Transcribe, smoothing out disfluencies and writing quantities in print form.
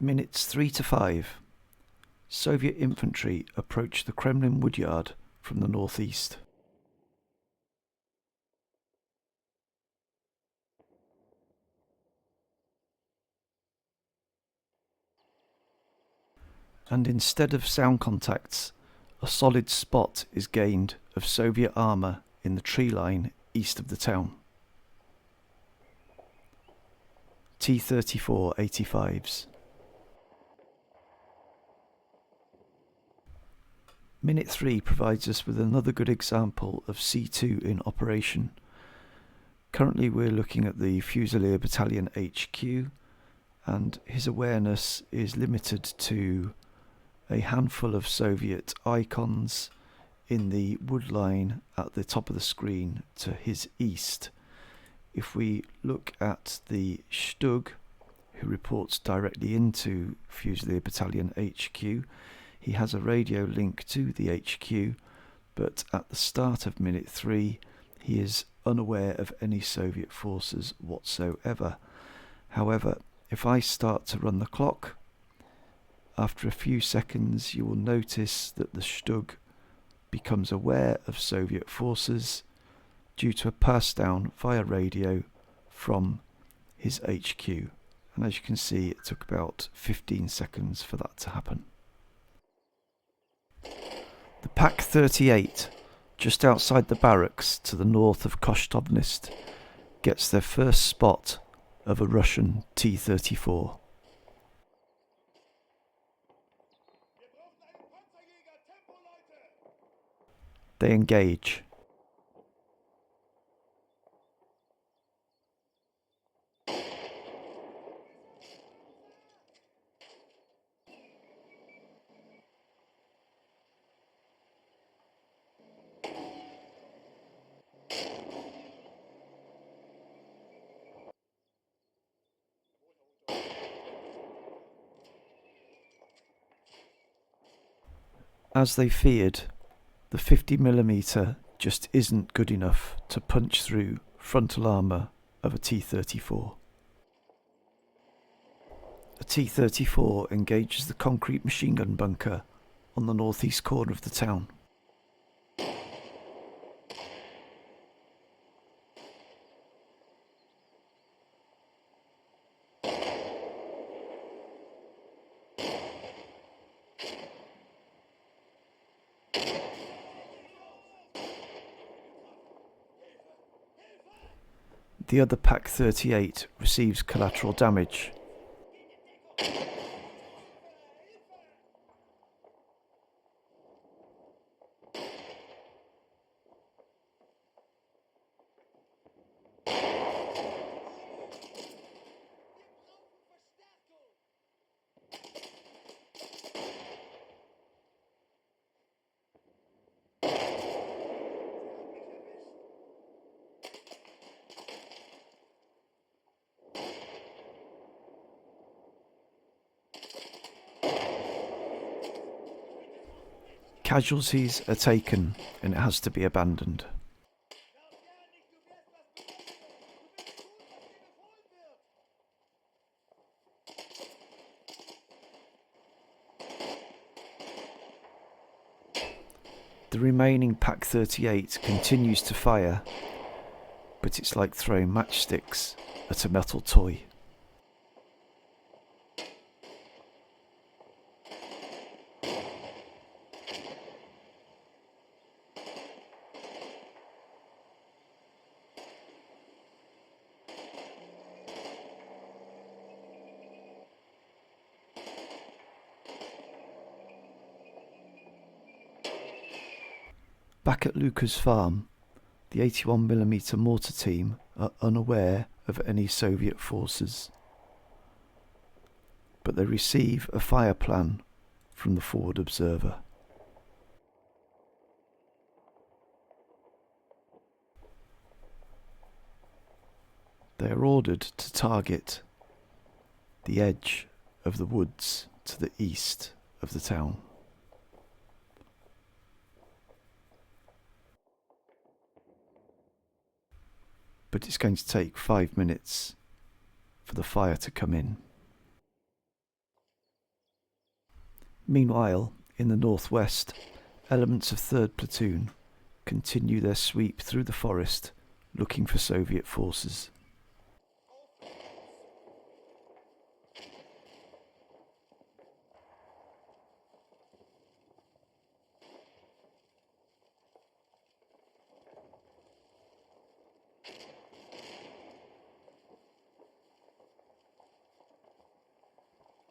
Minutes 3 to 5. Soviet infantry approach the Kremlin woodyard from the northeast. And instead of sound contacts, a solid spot is gained of Soviet armour in the tree line east of the town. T-34 85s. Minute 3 provides us with another good example of C2 in operation. Currently we're looking at the Fusilier Battalion HQ, and his awareness is limited to a handful of Soviet icons in the wood line at the top of the screen to his east. If we look at the Stug, who reports directly into Fusilier Battalion HQ, he has a radio link to the HQ, but at the start of minute 3 he is unaware of any Soviet forces whatsoever. However, if I start to run the clock, after a few seconds you will notice that the Stug becomes aware of Soviet forces due to a pass down via radio from his HQ. And as you can see, it took about 15 seconds for that to happen. The Pak 38, just outside the barracks to the north of Koshtovnist, gets their first spot of a Russian T-34. They engage. As they feared, the 50mm just isn't good enough to punch through frontal armour of a T-34. A T-34 engages the concrete machine gun bunker on the northeast corner of the town. The other Pak 38 receives collateral damage. Casualties are taken and it has to be abandoned. The remaining Pak 38 continues to fire, but it's like throwing matchsticks at a metal toy. Back at Luca's farm, the 81mm mortar team are unaware of any Soviet forces, but they receive a fire plan from the forward observer. They are ordered to target the edge of the woods to the east of the town. But it's going to take 5 minutes for the fire to come in. Meanwhile, in the northwest, elements of 3rd Platoon continue their sweep through the forest looking for Soviet forces.